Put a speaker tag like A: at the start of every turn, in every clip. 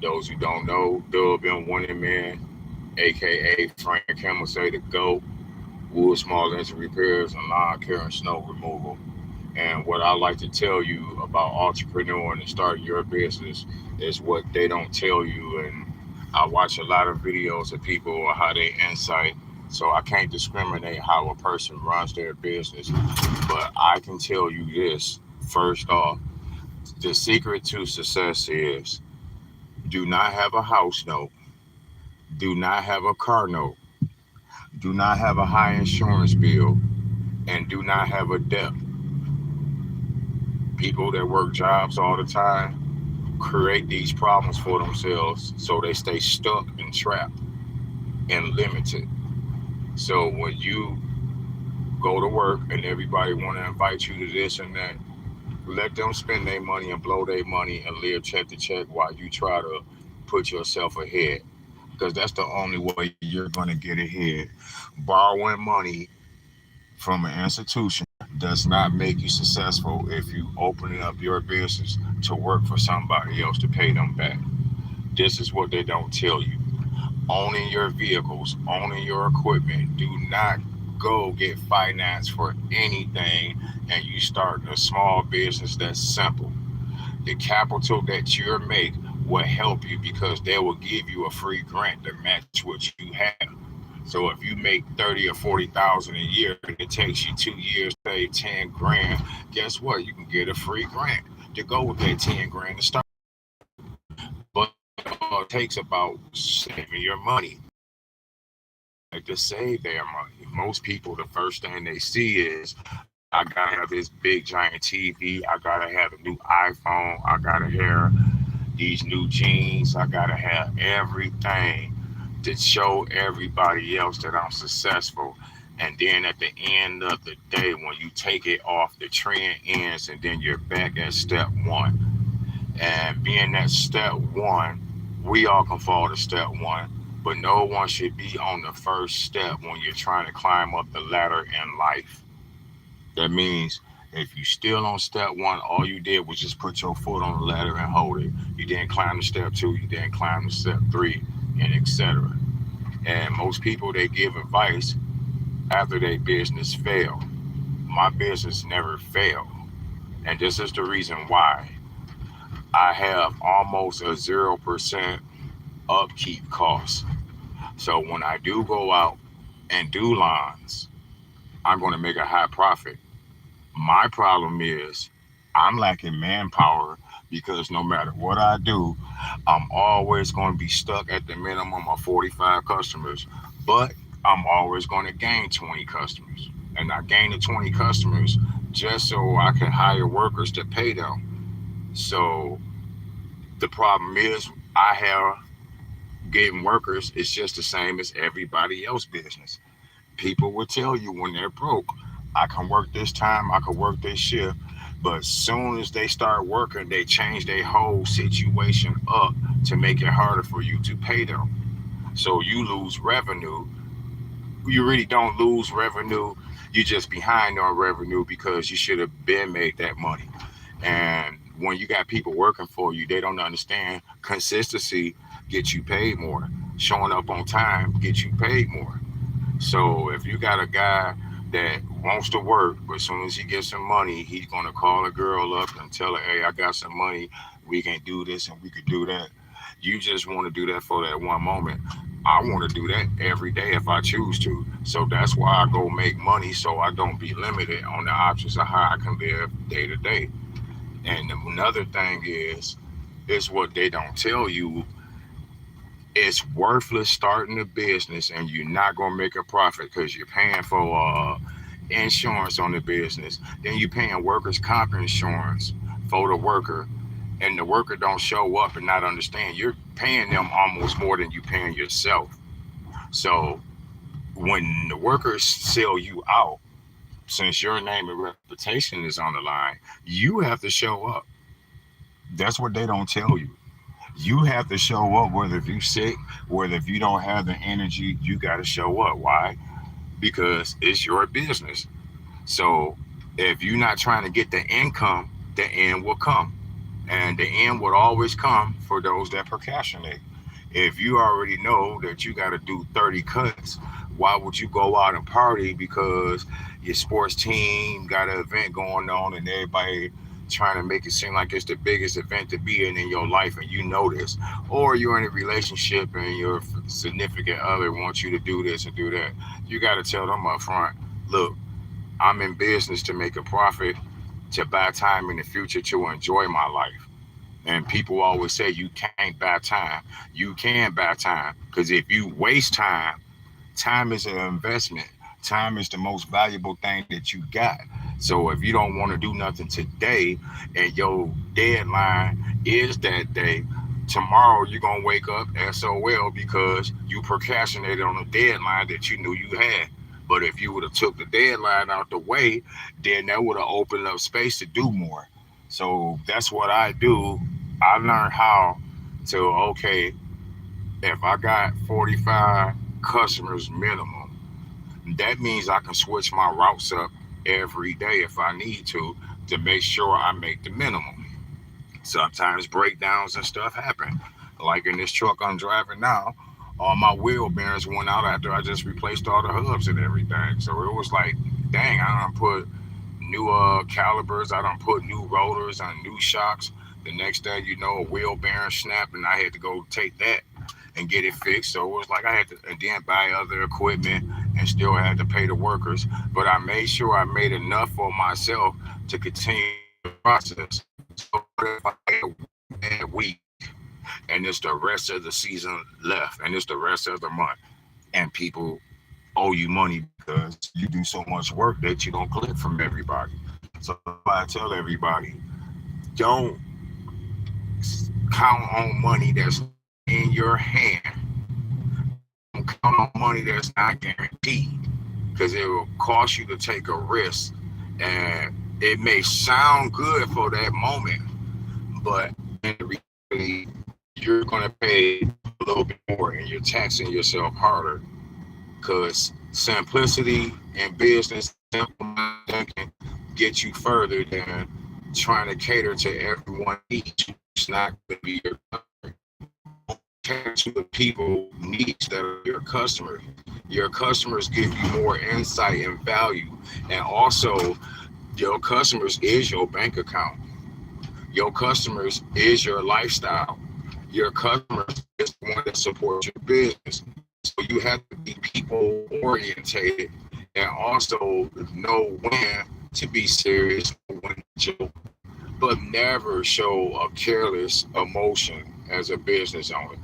A: For those who don't know, Dub M Winning Man, aka Frank Hamill say the GOAT, wood small engine repairs and lawn care and snow removal. And what I like to tell you about entrepreneuring and starting your business is what they don't tell you. And I watch a lot of videos of people or how they insight. So I can't discriminate how a person runs their business, but I can tell you this first off. The secret to success is do not have a house note, do not have a car note, do not have a high insurance bill, and do not have a debt. People that work jobs all the time create these problems for themselves so they stay stuck and trapped and limited. So when you go to work and everybody want to invite you to this and that, let them spend their money and blow their money and live check to check while you try to put yourself ahead. Because that's the only way you're going to get ahead. Borrowing money from an institution does not make you successful if you open up your business to work for somebody else to pay them back. This is what they don't tell you. Owning your vehicles, owning your equipment. Do not go get finance for anything and you start a small business that's simple. The capital that you make will help you because they will give you a free grant to match what you have. So if you make 30 or 40,000 a year and it takes you 2 years to pay 10 grand, guess what? You can get a free grant to go with that 10 grand to start. But it takes about saving your money. Like to save their money. Most people, the first thing they see is I gotta have this big giant TV. I gotta have a new iPhone. I gotta have these new jeans. I gotta have everything to show everybody else that I'm successful. And then at the end of the day, when you take it off, the trend ends, and then you're back at step one. And being at step one, we all can fall to step one, but no one should be on the first step when you're trying to climb up the ladder in life. That means if you still on step one, all you did was just put your foot on the ladder and hold it. You didn't climb to step two, you didn't climb to step three, and etc. And most people they give advice after their business fail. My business never failed. And this is the reason why. I have almost a 0% upkeep cost. So when I do go out and do lines, I'm going to make a high profit. My problem is I'm lacking manpower because no matter what I do, I'm always going to be stuck at the minimum of 45 customers, but I'm always going to gain 20 customers. And I gain the 20 customers just so I can hire workers to pay them. So the problem is I have getting workers is just the same as everybody else business. People will tell you when they're broke, I can work this time, I can work this shift. But as soon as they start working, they change their whole situation up to make it harder for you to pay them. So you lose revenue. You really don't lose revenue. You're just behind on revenue because you should have been made that money. And when you got people working for you, they don't understand consistency gets you paid more. Showing up on time gets you paid more. So if you got a guy that wants to work, but as soon as he gets some money, he's gonna call a girl up and tell her, "Hey, I got some money. We can do this and we could do that." You just want to do that for that one moment. I want to do that every day if I choose to. So that's why I go make money so I don't be limited on the options of how I can live day to day. And another thing is what they don't tell you. It's worthless starting a business and you're not gonna make a profit because you're paying for insurance on the business. Then you're paying workers' comp insurance for the worker, and the worker don't show up and not understand. You're paying them almost more than you paying yourself. So when the workers sell you out, since your name and reputation is on the line, you have to show up. That's what they don't tell you. You have to show up whether if you sick, whether if you don't have the energy, you got to show up. Why? Because it's your business. So if you're not trying to get the income, the end will come. And the end would always come for those that procrastinate. If you already know that you got to do 30 cuts, why would you go out and party because your sports team got an event going on and everybody trying to make it seem like it's the biggest event to be in your life and you know this? Or you're in a relationship and your significant other wants you to do this and do that. You got to tell them up front, look, I'm in business to make a profit, to buy time in the future to enjoy my life. And people always say you can't buy time. You can buy time because if you waste time, time is an investment. Time is the most valuable thing that you got. So if you don't want to do nothing today and your deadline is that day, tomorrow you're going to wake up SOL because you procrastinated on a deadline that you knew you had. But if you would have took the deadline out the way, then that would have opened up space to do more. So that's what I do. I learned how to, okay, if I got 45 customers minimum, that means I can switch my routes up every day if I need to make sure I make the minimum. Sometimes breakdowns and stuff happen. Like in this truck I'm driving now, all my wheel bearings went out after I just replaced all the hubs and everything. So it was like, dang, I done put new calipers, I done put new rotors and new shocks. The next day, you know, a wheel bearing snapped and I had to go take that and get it fixed. So it was like I had to and then buy other equipment and still had to pay the workers. But I made sure I made enough for myself to continue the process. So if I had a bad week and it's the rest of the season left and it's the rest of the month and people owe you money because you do so much work that you don't collect from everybody. So I tell everybody, don't count on money that's in your hand. Don't count on money that's not guaranteed because it will cost you to take a risk. And it may sound good for that moment, but in reality, you're going to pay a little bit more and you're taxing yourself harder because simplicity in business, simple thinking gets you further than trying to cater to everyone's needs. It's not going to be your cater to the people needs that are your customers. Your customers give you more insight and value, and also your customers is your bank account. Your customers is your lifestyle. Your customers is the one that supports your business. So you have to be people orientated and also know when to be serious, when to joke, but never show a careless emotion as a business owner.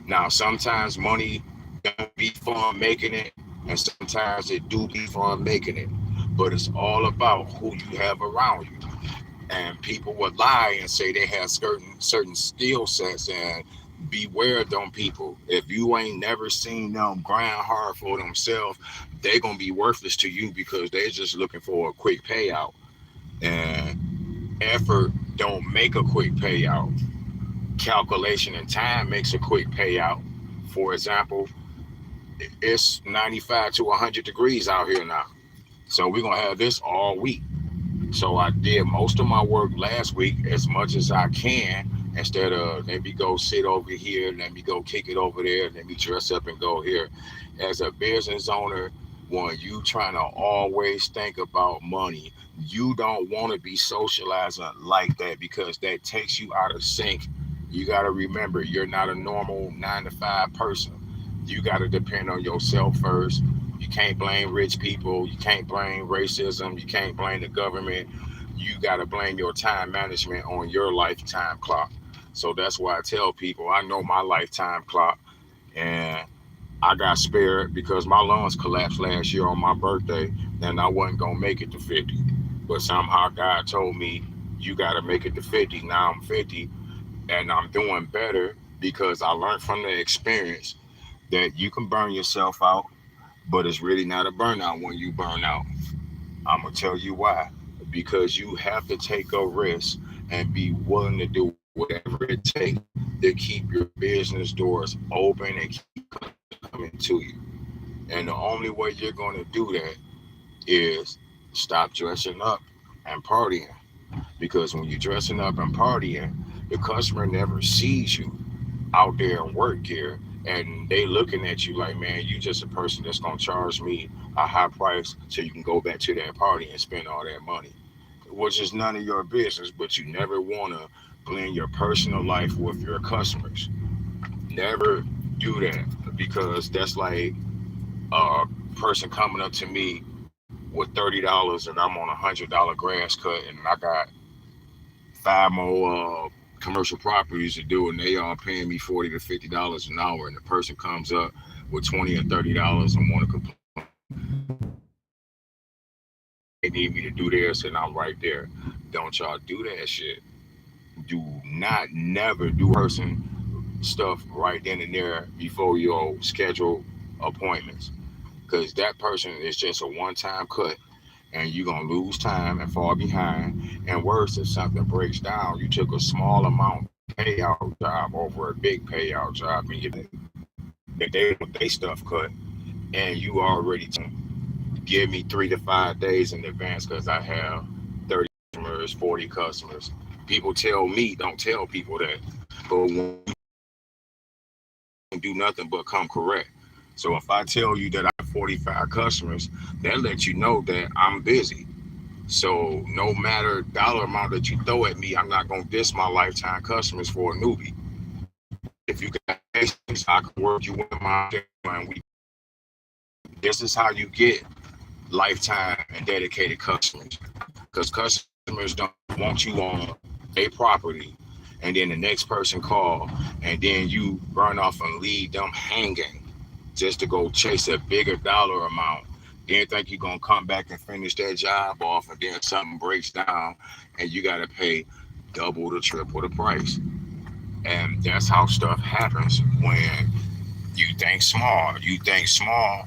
A: Now, sometimes money don't be fun making it, and sometimes it do be fun making it. But it's all about who you have around you. And people would lie and say they have certain skill sets and beware of them people. If you ain't never seen them grind hard for themselves, they gonna be worthless to you because they're just looking for a quick payout. And effort don't make a quick payout. Calculation and time makes a quick payout. For example, it's 95 to 100 degrees out here now. So we're gonna have this all week. So I did most of my work last week as much as I can instead of let me go sit over here, let me go kick it over there, let me dress up and go here. As a business owner, when you trying to always think about money, you don't want to be socializing like that because that takes you out of sync. You got to remember, you're not a normal 9 to 5 person. You got to depend on yourself first. You can't blame rich people. You can't blame racism. You can't blame the government. You got to blame your time management on your lifetime clock. So that's why I tell people I know my lifetime clock and I got spared because my lungs collapsed last year on my birthday and I wasn't going to make it to 50. But somehow God told me, you got to make it to 50. Now I'm 50 and I'm doing better because I learned from the experience that you can burn yourself out, but it's really not a burnout when you burn out. I'm gonna tell you why. Because you have to take a risk and be willing to do whatever it takes to keep your business doors open and keep coming to you. And the only way you're gonna do that is stop dressing up and partying. Because when you're dressing up and partying, the customer never sees you out there in work gear, and they looking at you like, man, you just a person that's gonna charge me a high price so you can go back to that party and spend all that money, which is none of your business. But you never want to blend your personal life with your customers. Never do that, because that's like a person coming up to me with $30 and I'm on $100 grass cut, and I got five more commercial properties to do, and they all paying me $40 to $50 an hour, and the person comes up with $20 or $30 and want to complain they need me to do this, and I'm right there. Don't y'all do that shit. Do not never do person stuff right then and there before your schedule appointments, because that person is just a one-time cut, and you're gonna lose time and fall behind. And worse, if something breaks down, you took a small amount payout job over a big payout job, and they want their stuff cut, and you already give me 3 to 5 days in advance because I have 30 customers, 40 customers. People tell me, don't tell people that, but when you do nothing but come correct. So if I tell you that I have 45 customers, that lets you know that I'm busy. So no matter dollar amount that you throw at me, I'm not gonna diss my lifetime customers for a newbie. If you got patience, I can work you in my and we. This is how you get lifetime and dedicated customers, because customers don't want you on a property, and then the next person call, and then you run off and leave them hanging just to go chase a bigger dollar amount. Then think you're gonna come back and finish that job off, and then something breaks down, and you gotta pay double to triple the price. And that's how stuff happens when you think small. You think small,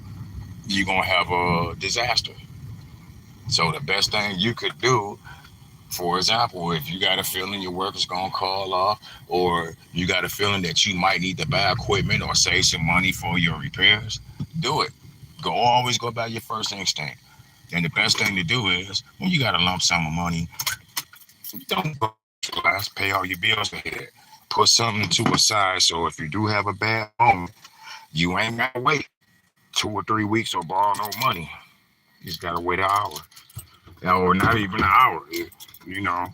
A: you're gonna have a disaster. So the best thing you could do, for example, if you got a feeling your work is gonna call off, or you got a feeling that you might need to buy equipment or save some money for your repairs, do it. Always go by your first instinct. And the best thing to do is when you got a lump sum of money, don't go last, pay all your bills ahead. Put something to aside, so if you do have a bad moment, you ain't gotta wait 2 or 3 weeks or borrow no money. You just gotta wait an hour, or not even an hour. You know,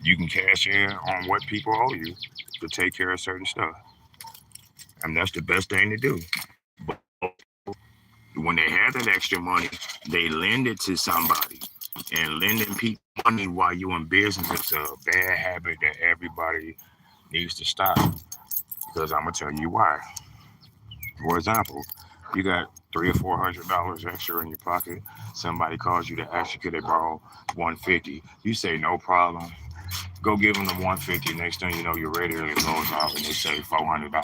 A: you can cash in on what people owe you to take care of certain stuff, and that's the best thing to do. But when they have that extra money, they lend it to somebody, and lending people money while you're in business is a bad habit that everybody needs to stop. Because I'm gonna tell you why. For example, you got $300 or $400 extra in your pocket. Somebody calls you to ask you could they borrow 150. You say no problem. Go give them the 150. Next thing you know, your radio goes off and they say $400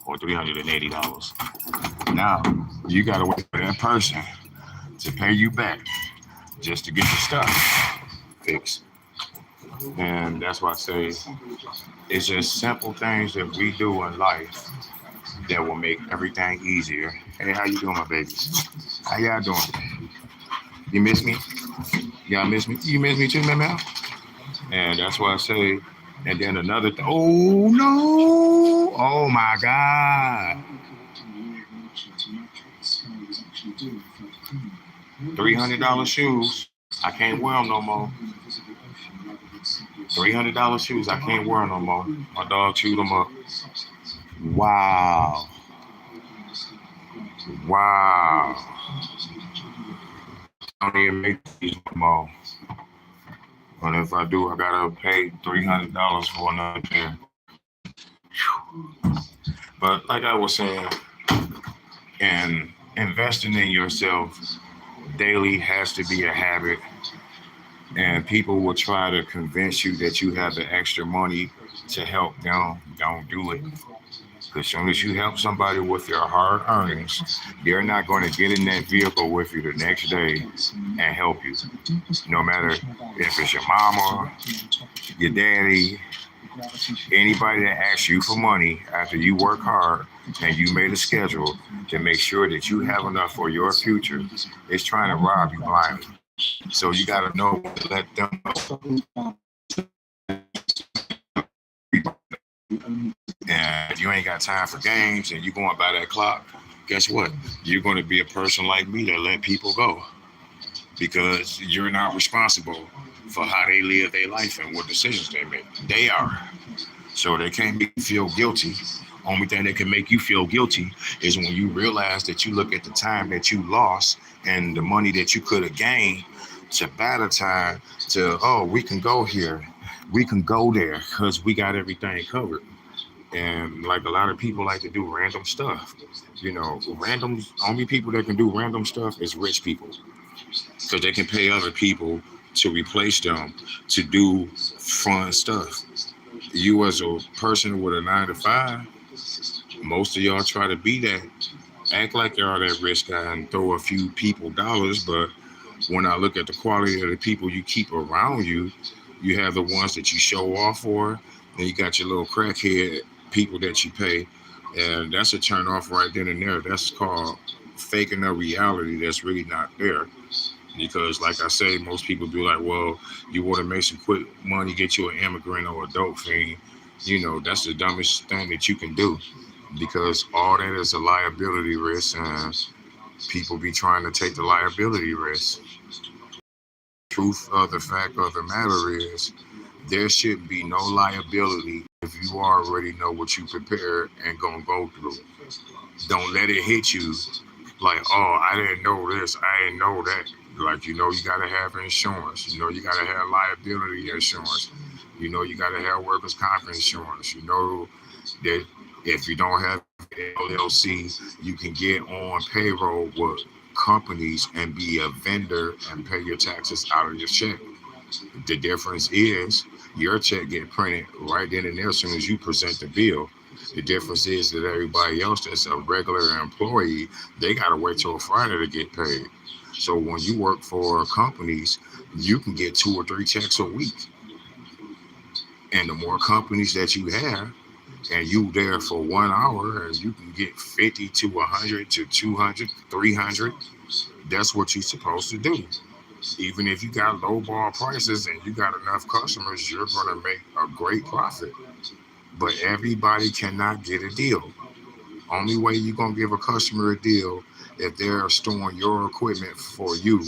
A: or $380. Now you gotta wait for that person to pay you back just to get your stuff fixed. And that's why I say it's just simple things that we do in life that will make everything easier. Hey, how you doing, my babies? How y'all doing? You miss me? Y'all miss me? You miss me too, man? And that's why I say, and then another oh no! Oh my God! $300 shoes. I can't wear them no more. $300 shoes. I can't wear them no more. My dog chewed them up. Wow. Wow. I don't even make these no more. And if I do, I gotta pay $300 for another pair. But like I was saying, and investing in yourself daily has to be a habit. And people will try to convince you that you have the extra money to help them. Don't do it. As soon as you help somebody with your hard earnings, they're not going to get in that vehicle with you the next day and help you. No matter if it's your mama, your daddy, anybody that asks you for money after you work hard and you made a schedule to make sure that you have enough for your future is trying to rob you blindly. So you got to know when to let them know. And if you ain't got time for games and you going by that clock, guess what? You're going to be a person like me that let people go because you're not responsible for how they live their life and what decisions they make. They are. So they can't make you feel guilty. Only thing that can make you feel guilty is when you realize that you look at the time that you lost and the money that you could have gained to buy the time to, oh, we can go here. We can go there because we got everything covered. And like a lot of people like to do random stuff. Random, only people that can do random stuff is rich people because they can pay other people to replace them to do fun stuff. You as a person with a 9 to 5, most of y'all try to be that, act like y'all that rich guy and throw a few people dollars. But when I look at the quality of the people you keep around you, you have the ones that you show off for, and you got your little crackhead people that you pay, and that's a turn off right then and there. That's called faking a reality that's really not there. Because, like I say, most people be like, well, you want to make some quick money, get you an immigrant or a dope fiend. That's the dumbest thing that you can do because all that is a liability risk, and people be trying to take the liability risk. Truth of the fact of the matter is, there should be no liability if you already know what you prepared and gonna go through. Don't let it hit you like, oh, I didn't know this, I didn't know that. Like, you gotta have insurance. You gotta have liability insurance. You gotta have workers' comp insurance. You know that if you don't have LLC, you can get on payroll with companies and be a vendor and pay your taxes out of your check. The difference is your check get printed right then and there as soon as you present the bill. The difference is that everybody else that's a regular employee, they gotta wait till Friday to get paid. So when you work for companies, you can get 2 or 3 checks a week. And the more companies that you have, and you there for 1 hour, and you can get 50 to 100 to 200, 300. That's what you're supposed to do. Even if you got low ball prices and you got enough customers, you're going to make a great profit. But everybody cannot get a deal. Only way you're going to give a customer a deal if they're storing your equipment for you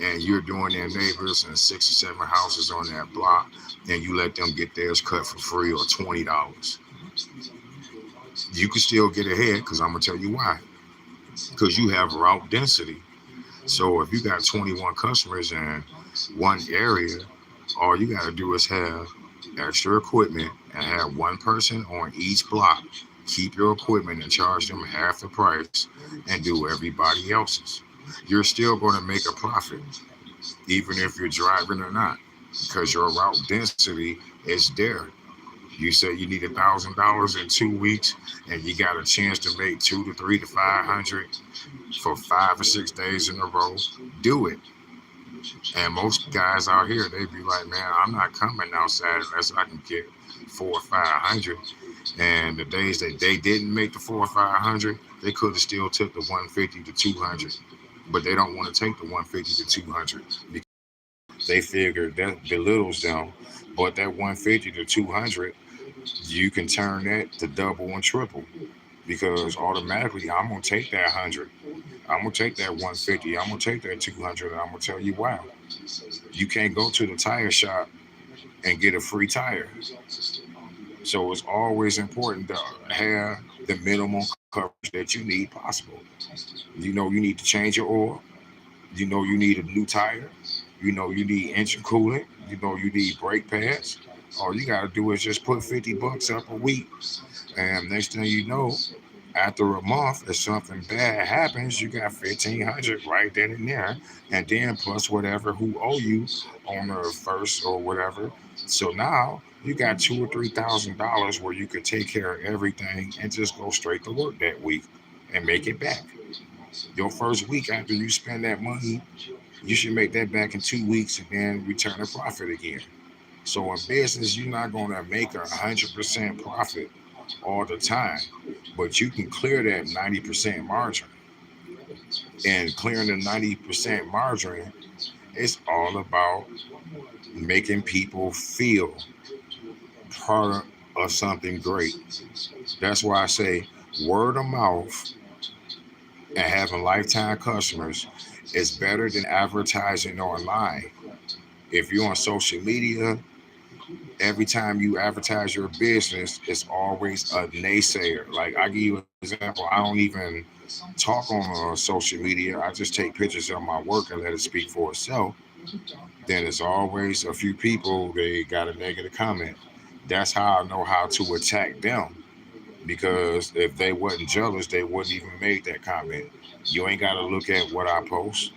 A: and you're doing their neighbors and 6 or 7 houses on that block, and you let them get theirs cut for free or $20. You can still get ahead because I'm going to tell you why. Because you have route density. So if you got 21 customers in one area, all you got to do is have extra equipment and have one person on each block. Keep your equipment and charge them half the price and do everybody else's. You're still going to make a profit, even if you're driving or not, because your route density is there. You say you need $1,000 in 2 weeks, and you got a chance to make 2 to 3 to 500 for 5 or 6 days in a row. Do it. And most guys out here, they be like, man, I'm not coming outside unless I can get 4 or 500. And the days that they didn't make the 4 or 500, they could have still took the 150 to 200. But they don't want to take the 150 to 200 because they figure that belittles them. But that 150 to 200, you can turn that to double and triple because automatically I'm gonna take that 100. I'm gonna take that 150. I'm gonna take that 200. And I'm gonna tell you why. You can't go to the tire shop and get a free tire. So it's always important to have the minimum coverage that you need possible. You need to change your oil. You need a new tire. You need engine coolant. You need brake pads. All you gotta do is just put $50 up a week, and next thing you know, after a month, if something bad happens, you got 1,500 right then and there, and then plus whatever who owe you on the first or whatever. So now you got $2 or $3,000 where you could take care of everything and just go straight to work that week and make it back. Your first week after you spend that money, you should make that back in 2 weeks and then return a profit again. So in business, you're not going to make 100% profit all the time, but you can clear that 90% margin. And clearing the 90% margin It's all about making people feel part of something great. That's why I say word of mouth and having lifetime customers is better than advertising online. If you're on social media, every time you advertise your business, it's always a naysayer. Like I give you an example, I don't even talk on social media. I just take pictures of my work and let it speak for itself. Then there's always a few people they got a negative comment. That's how I know how to attack them. Because if they wasn't jealous, they wouldn't even make that comment. You ain't gotta look at what I post.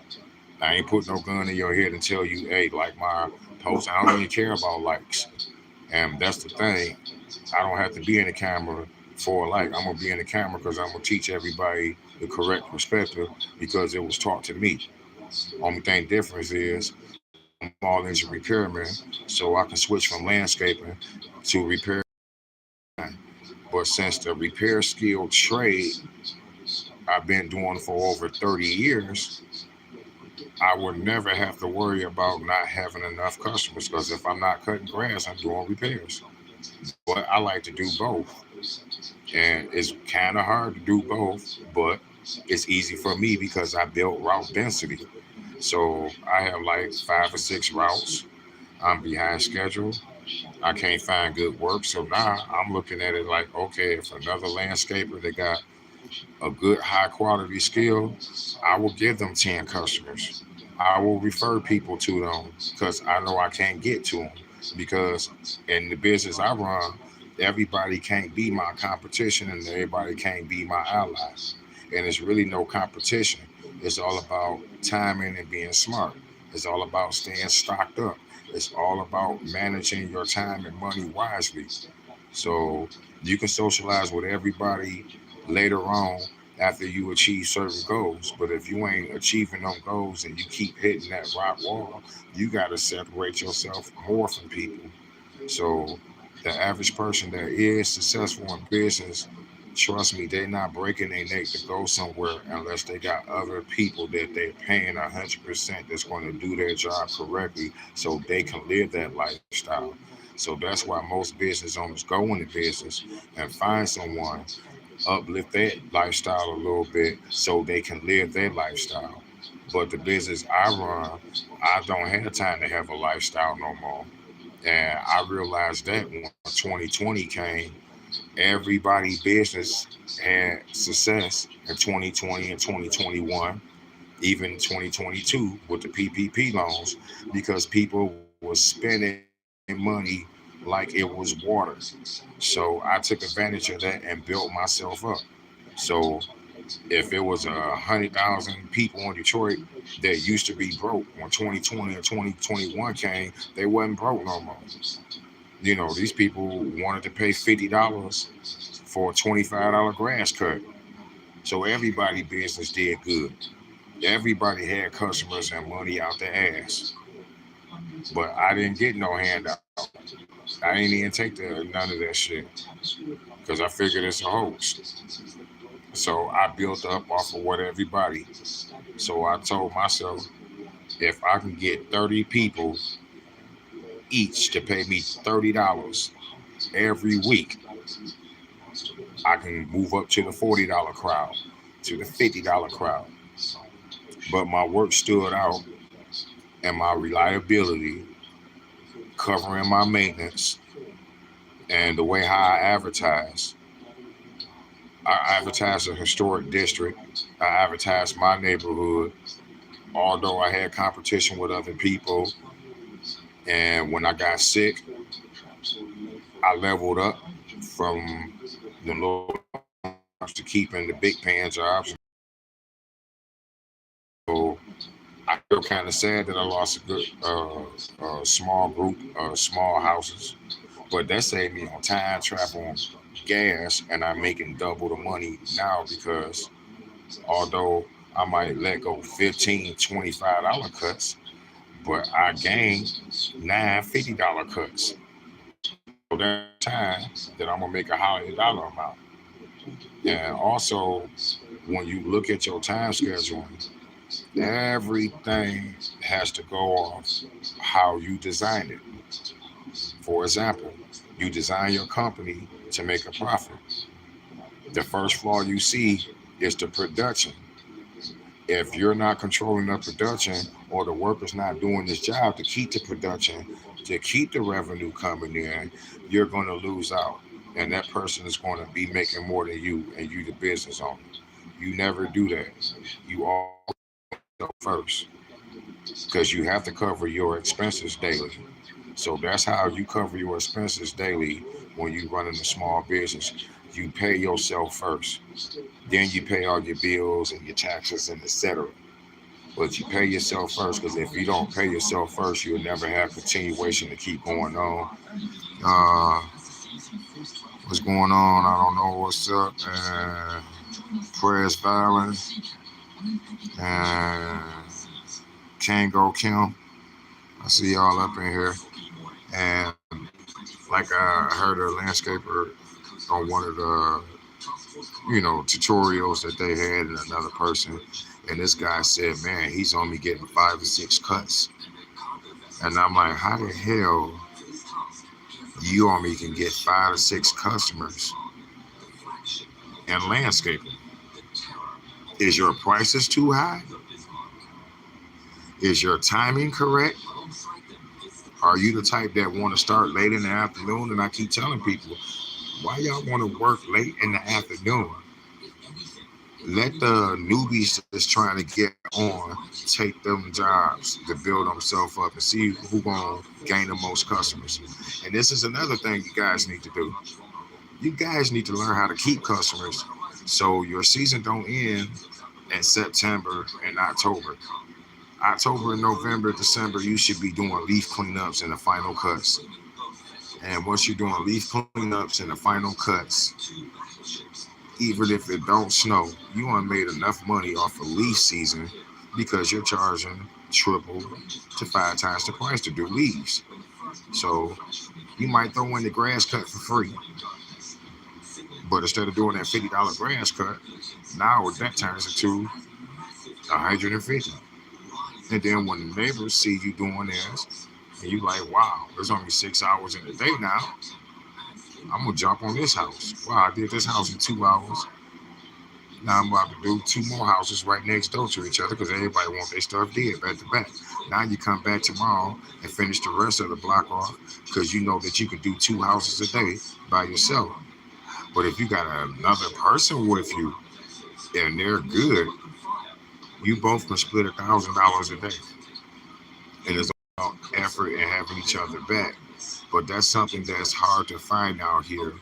A: I ain't put no gun in your head and tell you, hey, like my post. I don't even care about likes. And that's the thing. I don't have to be in the camera for a like. I'm gonna be in the camera because I'm gonna teach everybody the correct perspective because it was taught to me. Only thing difference is I'm a small engine repairman, so I can switch from landscaping to repair. But since the repair skill trade I've been doing for over 30 years, I would never have to worry about not having enough customers because if I'm not cutting grass, I'm doing repairs. But I like to do both. And it's kind of hard to do both, but it's easy for me because I built route density. So I have like 5 or 6 routes. I'm behind schedule. I can't find good work. So now I'm looking at it like, okay, if another landscaper that got a good high quality skill, I will give them 10 customers. I will refer people to them because I know I can't get to them. Because in the business I run, everybody can't be my competition and everybody can't be my ally. And it's really no competition. It's all about timing and being smart. It's all about staying stocked up. It's all about managing your time and money wisely. So you can socialize with everybody later on after you achieve certain goals. But if you ain't achieving them goals and you keep hitting that rock wall, you got to separate yourself more from people. So the average person that is successful in business, trust me, they're not breaking their neck to go somewhere unless they got other people that they're paying 100% that's going to do their job correctly so they can live that lifestyle. So that's why most business owners go into business and find someone, uplift their lifestyle a little bit so they can live their lifestyle. But the business I run, I don't have time to have a lifestyle no more. And I realized that when 2020 came, everybody business had success in 2020 and 2021, even 2022 with the PPP loans, because people were spending money like it was water. So I took advantage of that and built myself up. So if it was 100,000 people in Detroit that used to be broke when 2020 and 2021 came, they wasn't broke no more. These people wanted to pay $50 for a $25 grass cut. So everybody business did good. Everybody had customers and money out their ass. But I didn't get no handout. I ain't even take none of that shit because I figured it's a hoax. So I built up off of what everybody. So I told myself, if I can get 30 people each to pay me $30 every week, I can move up to the $40 crowd, to the $50 crowd. But my work stood out and my reliability, covering my maintenance, and the way how I advertise. I advertised a historic district. I advertised my neighborhood, although I had competition with other people. And when I got sick, I leveled up from the little jobs to keeping the big paying jobs. So I feel kind of sad that I lost a good small group, small houses, but that saved me on time, travel, gas, and I'm making double the money now because although I might let go 15, $25 cuts, but I gained nine $50 cuts. So that's time that I'm gonna make a higher dollar amount. And also, when you look at your time schedule, Everything has to go off how you design it. For example, you design your company to make a profit. The first flaw you see is the production. If you're not controlling the production or the worker's not doing his job to keep the production, to keep the revenue coming in, you're going to lose out. And that person is going to be making more than you, and you, the business owner. You never do that. You always go first because you have to cover your expenses daily. So that's how you cover your expenses daily when you run in a small business. You pay yourself first. Then you pay all your bills and your taxes and etc. But you pay yourself first because if you don't pay yourself first, you'll never have continuation to keep going on. Uh, what's going on? I don't know what's up. Press Violence and Kango Kim. I see y'all up in here. And like I heard a landscaper on one of the tutorials that they had and another person, and this guy said, man, he's only getting 5 or 6 cuts. And I'm like, how the hell you only can get 5 or 6 customers in landscaping? Is your prices too high? Is your timing correct? Are you the type that want to start late in the afternoon? And I keep telling people, why y'all want to work late in the afternoon? Let the newbies that's trying to get on take them jobs to build themselves up and see who gonna gain the most customers. And this is another thing you guys need to do. You guys need to learn how to keep customers so your season don't end in September and October. October and November, December, you should be doing leaf cleanups and the final cuts. And once you're doing leaf cleanups and the final cuts, even if it don't snow, you ain't made enough money off of leaf season because you're charging triple to 5 times the price to do leaves. So you might throw in the grass cut for free, but instead of doing that $50 grass cut, now that turns into 150. And then when the neighbors see you doing this, and you like, wow, there's only 6 hours in the day now. I'm gonna jump on this house. Wow, I did this house in 2 hours. Now I'm about to do 2 more houses right next door to each other because everybody want their stuff did back to back. Now you come back tomorrow and finish the rest of the block off because you know that you can do 2 houses a day by yourself. But if you got another person with you and they're good, you both can split $1,000 a day. And it's all about effort and having each other back. But that's something that's hard to find out here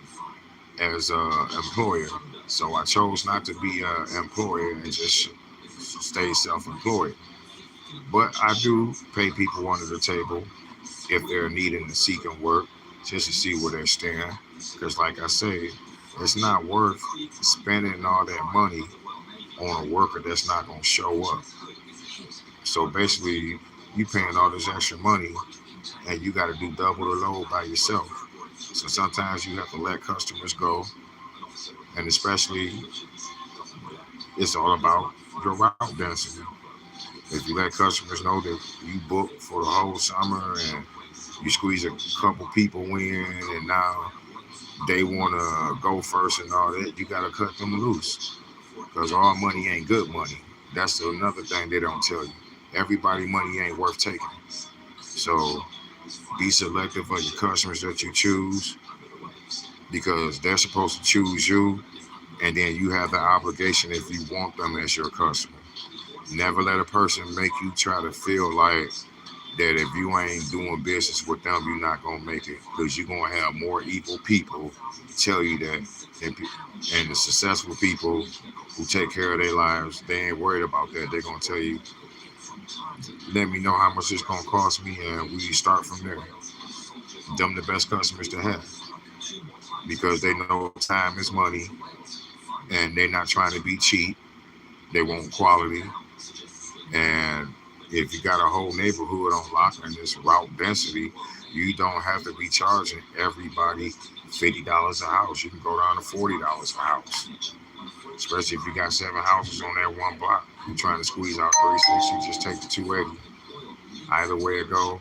A: as an employer. So I chose not to be an employer and just stay self-employed. But I do pay people under the table if they're needing and seeking work just to see where they stand. Because like I say, it's not worth spending all that money on a worker that's not going to show up. So basically, you paying all this extra money and you got to do double the load by yourself. So sometimes you have to let customers go, and especially it's all about your route density. If you let customers know that you book for the whole summer and you squeeze a couple people in, and now they want to go first and all that, you got to cut them loose because all money ain't good money. That's another thing they don't tell you. Everybody money ain't worth taking. So be selective of your customers that you choose because they're supposed to choose you, and then you have the obligation if you want them as your customer. Never let a person make you try to feel like that if you ain't doing business with them, you're not gonna make it because you're gonna have more evil people tell you that, and the successful people who take care of their lives, they ain't worried about that. They're gonna tell you, let me know how much it's gonna cost me, and we start from there. Them the best customers to have because they know time is money, and they're not trying to be cheap. They want quality, and if you got a whole neighborhood on lock and this route density, You don't have to be charging everybody $50 a house. You can go down to $40 a house. Especially if you got 7 houses on that one block. You're trying to squeeze out 360, just take the 280. Either way it go,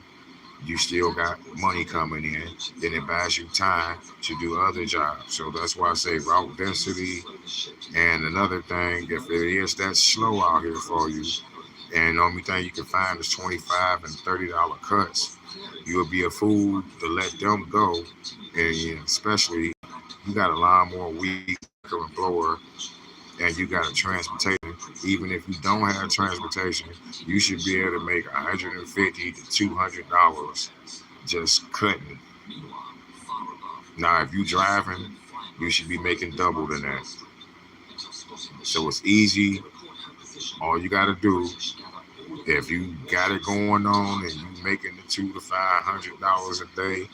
A: you still got money coming in. Then it buys you time to do other jobs. So that's why I say route density. And another thing, if it is that slow out here for you, and the only thing you can find is $25 and $30 cuts, you would be a fool to let them go. And especially, you got a lawnmower, weed whacker, and blower, and you got a transportation. Even if you don't have transportation, you should be able to make $150 to $200 just cutting. Now, if you driving, you should be making double than that. So it's easy. All you got to do, if you got it going on and you making the $200 to $500 a day,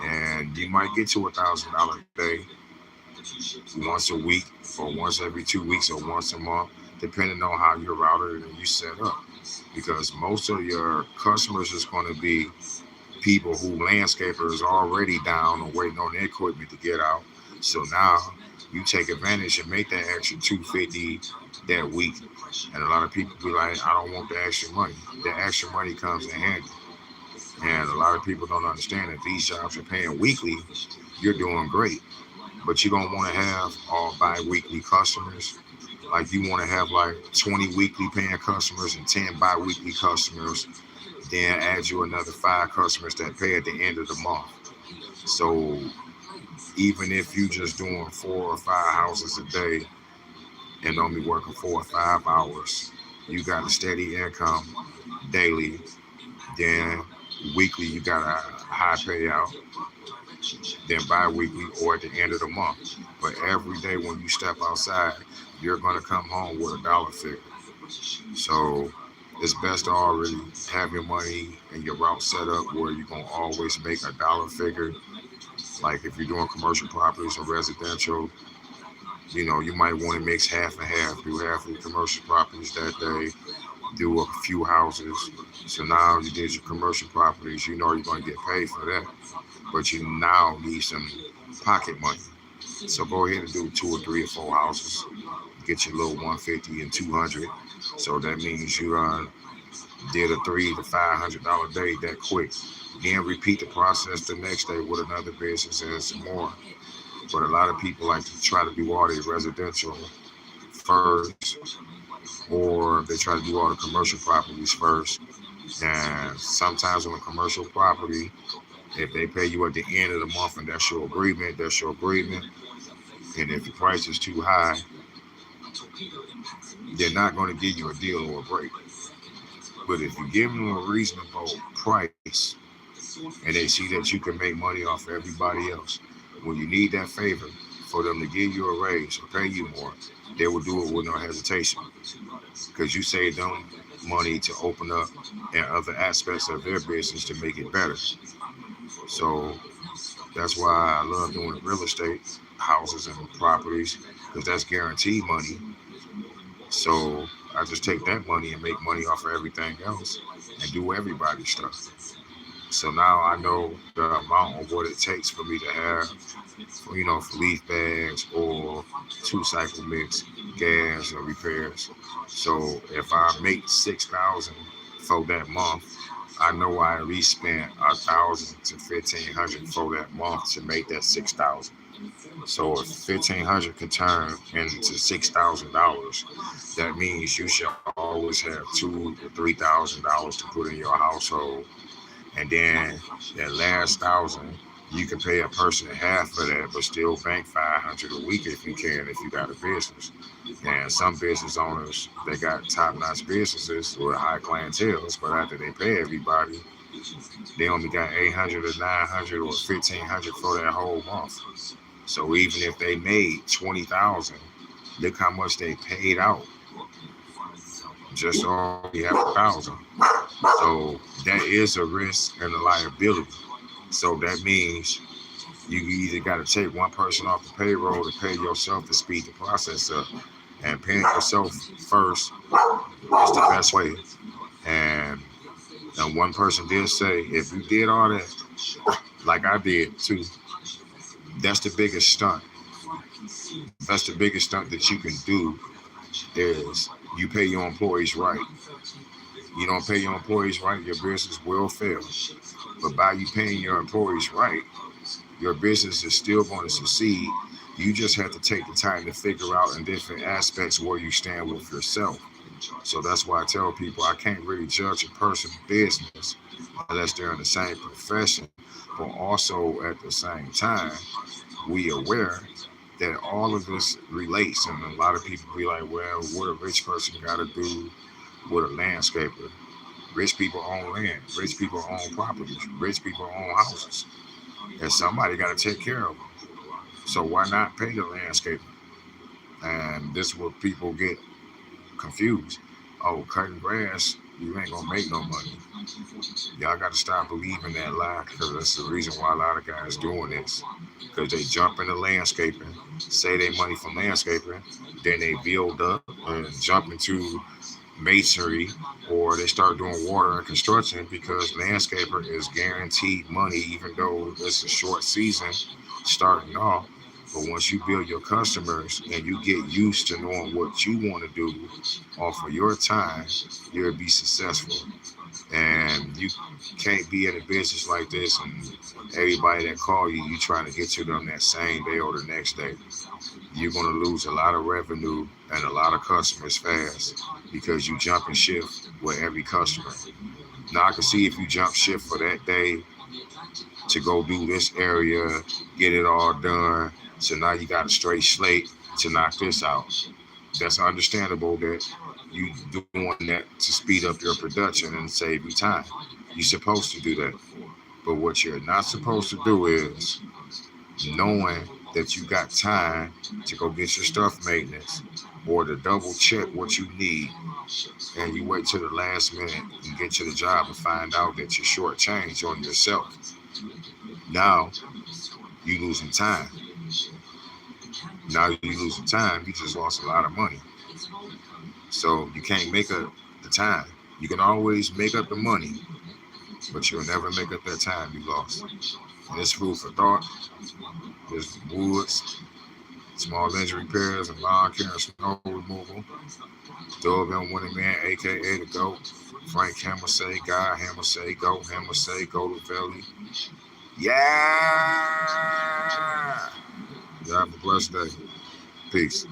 A: and you might get to $1,000 a day, once a week or once every 2 weeks or once a month, depending on how you're routed and you set up. Because most of your customers is going to be people who landscapers already down or waiting on their equipment to get out. So now you take advantage and make that extra 250 that week. And a lot of people be like, I don't want the extra money. The extra money comes in handy. And a lot of people don't understand that these jobs are paying weekly. You're doing great. But you don't want to have all bi-weekly customers. Like you want to have like 20 weekly paying customers and 10 bi-weekly customers. Then add you another 5 customers that pay at the end of the month. So even if you just doing 4 or 5 houses a day and only working 4 or 5 hours, you got a steady income daily. Then weekly you got a high payout. Then bi-weekly or at the end of the month. But every day when you step outside, you're gonna come home with a dollar figure. So it's best to already have your money and your route set up where you're gonna always make a dollar figure. Like if you're doing commercial properties or residential, you might want to mix half and half. Do half of your commercial properties that day, do a few houses. So now you did your commercial properties, you're gonna get paid for that. But you now need some pocket money. So go ahead and do 2 or 3 or 4 houses. Get your little 150 and 200. So that means you did a $300 to $500 day that quick. Then repeat the process the next day with another business and some more. But a lot of people like to try to do all their residential first, or they try to do all the commercial properties first. And sometimes on a commercial property, if they pay you at the end of the month and that's your agreement, that's your agreement. And if the price is too high, they're not going to give you a deal or a break. But if you give them a reasonable price and they see that you can make money off of everybody else, when you need that favor for them to give you a raise or pay you more, they will do it with no hesitation. Because you save them money to open up and other aspects of their business to make it better. So that's why I love doing real estate, houses and properties, because that's guaranteed money. So I just take that money and make money off of everything else and do everybody's stuff. So now I know the amount of what it takes for me to have, for leaf bags or 2 cycle mix, gas or repairs. So if I make 6,000 for that month, I know I at least spent 1,000 to 1,500 for that month to make that 6,000. So if 1,500 can turn into $6,000, that means you should always have $2,000 to $3,000 to put in your household. And then that last 1,000, you can pay a person half of that, but still bank 500 a week if you can, if you got a business. And some business owners, they got top-notch businesses with high clientele, but after they pay everybody, they only got 800 or 900 or 1,500 for that whole month. So even if they made 20,000, look how much they paid out just already have 1,000. So that is a risk and a liability. So that means you either got to take one person off the payroll to pay yourself to speed the process up. And paying yourself first is the best way. And one person did say, if you did all that, like I did too. That's the biggest stunt. That's the biggest stunt that you can do is you pay your employees right. You don't pay your employees right, your business will fail. But by you paying your employees right, your business is still going to succeed. You just have to take the time to figure out in different aspects where you stand with yourself. So that's why I tell people I can't really judge a person's business unless they're in the same profession. But also at the same time, we aware that all of this relates. And a lot of people be like, well, what a rich person got to do with a landscaper? Rich people own land. Rich people own properties. Rich people own houses. And somebody got to take care of them. So why not pay the landscaper? And this is where people get confused. Oh, cutting grass, you ain't gonna make no money. Y'all got to stop believing that lie, because that's the reason why a lot of guys doing this. Because they jump into landscaping, say they money from landscaping, then they build up and jump into masonry, or they start doing water and construction, because landscaper is guaranteed money, even though it's a short season starting off. But once you build your customers and you get used to knowing what you want to do off of your time, you'll be successful. And you can't be in a business like this and everybody that call you, you trying to get to them that same day or the next day. You're going to lose a lot of revenue and a lot of customers fast because you jump and shift with every customer. Now I can see if you jump shift for that day to go do this area, get it all done. So now you got a straight slate to knock this out. That's understandable that you doing that to speed up your production and save you time. You're supposed to do that. But what you're not supposed to do is knowing that you got time to go get your stuff maintenance or to double check what you need, and you wait till the last minute and get to the job and find out that you're shortchanged on yourself. Now you losing time. Now you losing time. You just lost a lot of money. So you can't make up the time. You can always make up the money, but you'll never make up that time you lost. And it's food for thought. There's woods, small injury repairs, and lawn care and snow removal. WM Winning Man, aka the GOAT. Frank Hammer say, God Hammer say, GOAT Hammer say, go to Valley. Yeah! Y'all have a blessed day. Peace.